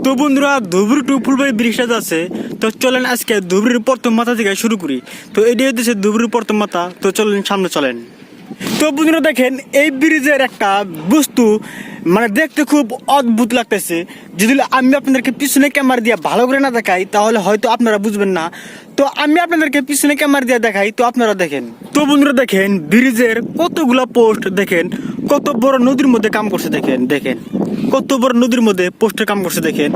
তো বন্ধুরা ধুবড়ি টু ফুলবাড়ি ব্রিজটা আছে। তো চলেন আজকে ধুবড়ির প্রথম মাথা থেকে শুরু করি। তো এটাই হচ্ছে ধুবড়ির প্রথম মাথা। তো চলেন সামনে চলেন। তো বন্ধুরা দেখেন এই ব্রিজের একটা বস্তু মানে দেখতে খুব অদ্ভুত লাগতেছে। যদি আমি আপনাদেরকে পিছনে ক্যামেরা দিয়ে ভালো করে না দেখাই তাহলে হয়তো আপনারা বুঝবেন না। তো আমি আপনাদেরকে পিছনে ক্যামেরা দিয়ে দেখাই, তো আপনারা দেখেন। তো বন্ধুরা দেখেন ব্রিজের কতগুলা পোস্ট, দেখেন কত বড় নদীর মধ্যে কাম করছে। দেখেন দেখেন কত বড় নদীর মধ্যে পোস্টের কাম করছে। দেখেন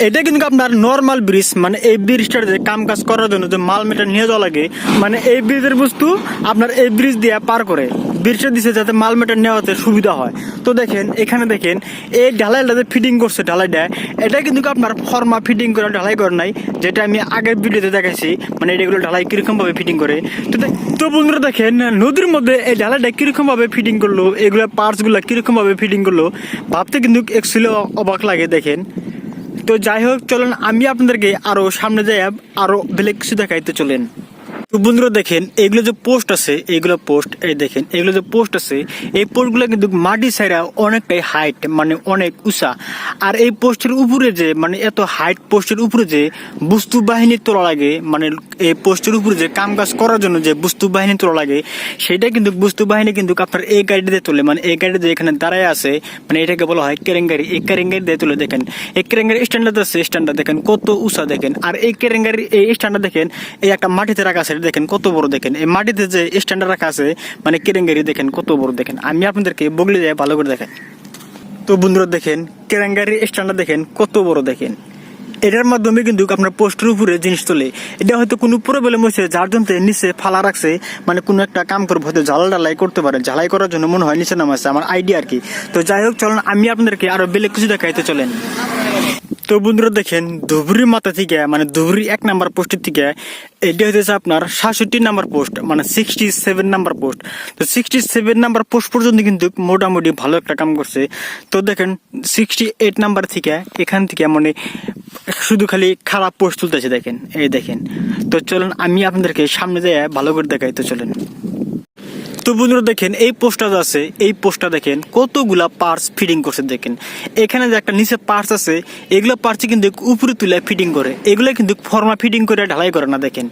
এটা কিন্তু আপনার নর্মাল ব্রিজ, মানে এই ব্রিজটার যে কাম কাজ করার জন্য যে মাল মেটা নিয়ে যাওয়া লাগে, মানে এই ব্রিজের বস্তু আপনার এই ব্রিজ দিয়ে পার করে ব্রিজটা দিছে যাতে মাল মেটা নেওয়াতে সুবিধা হয়। তো দেখেন এখানে দেখেন এই ঢালাইটা যে ফিটিং করছে ঢালাইটা, এটা কিন্তু আপনার ফর্মা ফিটিং করে ঢালাই করে নাই, যেটা আমি আগের ভিডিওতে দেখাইছি। মানে এগুলো ঢালাই কিরকম ভাবে ফিটিং করে। তো বন্ধুরা দেখেন নদীর মধ্যে এই ঢালাইটা কিরকম ভাবে ফিটিং করলো, এগুলো পার্টস গুলা কিরকম ভাবে ফিটিং করলো ভাবতে কিন্তু একচুয়ালি অবাক লাগে। দেখেন তো যাই হোক চলেন আমি আপনাদেরকে আরো সামনে যাই আরো বেলেগ কিছু দেখাইতে চলেন। তো বন্ধুরা দেখেন এগুলো যে পোস্ট আছে, এইগুলো পোস্ট, এই দেখেন এগুলো যে পোস্ট আছে, এই পোস্টগুলো কিন্তু মাটি ছাড়া অনেকটাই হাইট, মানে অনেক উঁচা। আর এই পোস্টের উপরে যে মানে এত হাইট পোস্টের উপরে যে বস্তু বাহিনী তোলা লাগে, মানে এই পোস্টের উপরে যে কাম কাজ করার জন্য যে বস্তু বাহিনী তোলা লাগে, সেটা কিন্তু বস্তু বাহিনী কিন্তু আপনার এই গাড়িতে তোলে। মানে এই গাড়িতে এখানে দাঁড়ায় আছে, মানে এটাকে বলা হয় কেরেঙ্গারি। এই কেরেঙ্গারি দিয়ে তুলে দেখেন এই কেরেঙ্গারি স্ট্যান্ডার্ড আছে, স্ট্যান্ডার্ড দেখেন কত উঁচা। দেখেন আর এই কেরেঙ্গারি এই স্ট্যান্ডার্ড দেখেন এই একটা মাটিতে রাখা আছে, দেখেন কত বড়। দেখেন এই মাটিতে যে স্ট্যান্ডার্ড রাখা আছে মানে কেরেঙ্গারি, দেখেন কত বড়। দেখেন আমি আপনাদেরকে বগলে যাই ভালো করে দেখেন। তো বন্ধুরা দেখেন কেরেঙ্গারি স্ট্যান্ডার্ড দেখেন কত বড়। দেখেন এটার মাধ্যমে কিন্তু আপনার পোস্টের উপরে জিনিস তোলে। এটা হয়তো কোনো প্রবলেম হয়েছে যার জন্য নিচে ফালা রাখছে, মানে কোনো একটা কাম করবো হয়তো ঝালাই করতে পারে, ঝালাই করার জন্য মনে হয় নিচে নামাচ্ছে, আমার আইডিয়া আর কি। তো যাই হোক চলেন আমি আপনাদেরকে আরো বেলেগ কিছু দেখাইতে চলেন। তো বন্ধুরা দেখেন ধুবড়ির মাথা থেকে মানে ধুবড়ি 1 নাম্বার পোস্টের থেকে এটা হচ্ছে আপনার 67 নাম্বার পোস্ট, মানে 67 নাম্বার পোস্ট। তো 67 নাম্বার পোস্ট পর্যন্ত কিন্তু মোটামুটি ভালো একটা কাম করছে। তো দেখেন 68 নাম্বার থেকে এখান থেকে মানে শুধু খালি খারাপ পোস্ট তুলতেছে। দেখেন এই দেখেন। তো চলেন আমি আপনাদেরকে সামনে যাই ভালো করে দেখাই। তো চলেন। তো বন্ধুরা দেখেন এই পোস্টটা আছে, এই পোস্টটা দেখেন কতগুলা পার্টস ফিটিং করছে। দেখেন এখানে যে একটা নিচে পার্টস আছে, এগুলো পার্টস কিন্তু উপরে তুলে ফিটিং করে, এগুলো কিন্তু ফর্মা ফিটিং করে ঢালাই করে না। দেখেন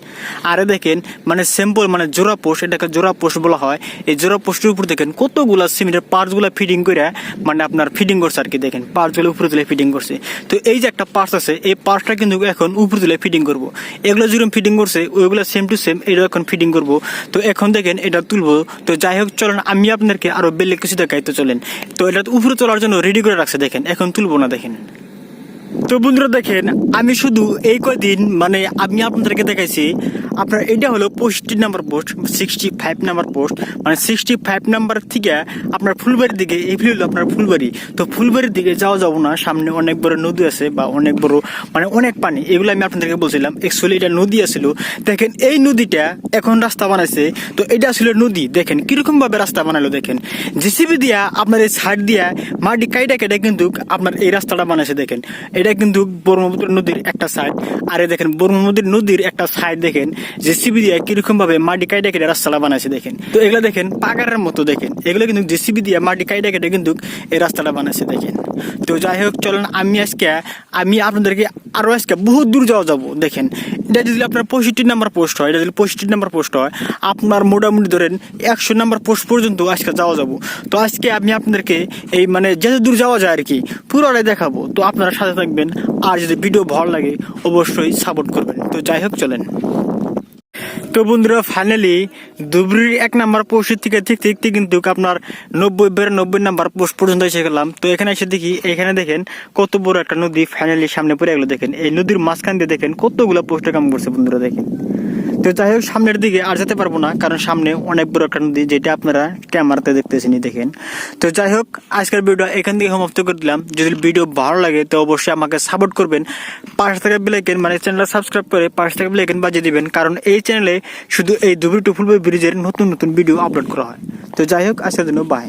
আরে দেখেন মানে স্যাম্পল মানে জোড়া পোস্ট, এটাকে জোড়া পোস্ট বলা হয়। এই জোড়া পোস্টের উপর দেখেন কতগুলা সিমেন্টের পার্টস গুলা ফিটিং করে মানে আপনার ফিটিং করছে আর কি। দেখেন পার্টস গুলো উপরে তুলে ফিটিং করছে। তো এই যে একটা পার্টস আছে, এই পার্টসটা কিন্তু এখন উপরে তুলে ফিটিং করবো। এগুলো যেরকম ফিটিং করছে ওইগুলো সেম টু সেম এটা এখন ফিটিং করবো। তো এখন দেখেন এটা তুলবো। তো যাই হোক চলেন আমি আপনাদেরকে আরো বেলেগ কিছু দেখাই। তো চলেন। তো এটা উপরে তোলার জন্য রেডি করে রাখছে। দেখেন এখন তুলবো না। দেখেন তো বন্ধুরা দেখেন আমি শুধু এই কয়দিন মানে আমি আপনাদেরকে দেখাইছি আপনার এটা হলো 65 নাম্বার পোস্ট, 65 নাম্বার পোস্ট, মানে 65 নাম্বার থেকে আপনার ফুলবাড়ির দিকে এই হলো আপনার ফুলবাড়ি। তো ফুলবাড়ির দিকে যাবো না, সামনে অনেক বড় নদী আছে বা অনেক বড় মানে অনেক পানি, এগুলো আমি আপনাদেরকে বলছিলাম। অ্যাকচুয়ালি এটা নদী আছিল। দেখেন এই নদীটা এখন রাস্তা বানাইছে। তো এটা আসলে নদী, দেখেন কিরকম ভাবে রাস্তা বানালো। দেখেন জেসিবি দিয়া আপনার এই সাইড দিয়া মাটি কাইটা কেটে কিন্তু আপনার এই রাস্তাটা বানাইছে। দেখেন এটা কিন্তু ব্রহ্মপুত্র নদীর একটা সাইড, আরে দেখেন ব্রহ্মপুত্র নদীর একটা সাইড দেখেন জেসিবি দিয়ে কিরকম ভাবে মাটি কাইটা কেটে রাস্তাটা বানাইছে। দেখেন তো এগুলো দেখেন পাগারের মতো। দেখেন এগুলো কিন্তু জেসিবি দিয়ে মাটি কাইটা কেটে কিন্তু এই রাস্তাটা বানাইছে। দেখেন তো যাই হোক চলেন আমি আপনাদেরকে আরো আজকে বহুত দূর যাবো। দেখেন এটা যদি আপনার 65 নাম্বার পোস্ট হয়, এটা যদি 65 নাম্বার পোস্ট হয়, আপনার মোটামুটি ধরেন 100 নাম্বার পোস্ট পর্যন্ত আজকে যাবো। তো আজকে আমি আপনাদেরকে এই মানে যত দূর যাওয়া যায় আর কি পুরোটাই দেখাবো। তো আপনারা সাথে থাকবেন, আর যদি ভিডিও ভালো লাগে অবশ্যই সাপোর্ট করবেন। তো যাই হোক চলেন। তো বন্ধুরা ফাইনালি ধুবড়ির 1 নাম্বার পোস্টের থেকে দেখতে কিন্তু আপনার 90 নাম্বার পোস্ট পর্যন্ত এসে গেলাম। তো এখানে এসে দেখি এখানে দেখেন কত বড় একটা নদী ফাইনালি সামনে পড়ে গেলো। দেখেন এই নদীর মাঝখান দিয়ে দেখেন কতগুলো পোস্টে কাম করছে বন্ধুরা। দেখেন তো যাই হোক সামনের দিকে আর যেতে পারবো না, কারণ সামনে অনেক বড় একটা নদী যেটা আপনারা ক্যামেরাতে দেখতেছেন। দেখেন তো যাই হোক আজকের ভিডিও এখান থেকে সমাপ্ত করে দিলাম। যদি ভিডিও ভালো লাগে তো অবশ্যই আমাকে সাপোর্ট করবেন, পাশে থাকা বেল আইকন মানে চ্যানেলটা সাবস্ক্রাইব করে পাশে থাকা বেল আইকন বাজিয়ে দিবেন, কারণ এই চ্যানেলে শুধু এই ধুবড়ি টু ফুলবাড়ি ব্রিজের নতুন নতুন ভিডিও আপলোড করা হয়। তো যাই হোক আজকের জন্য বাই।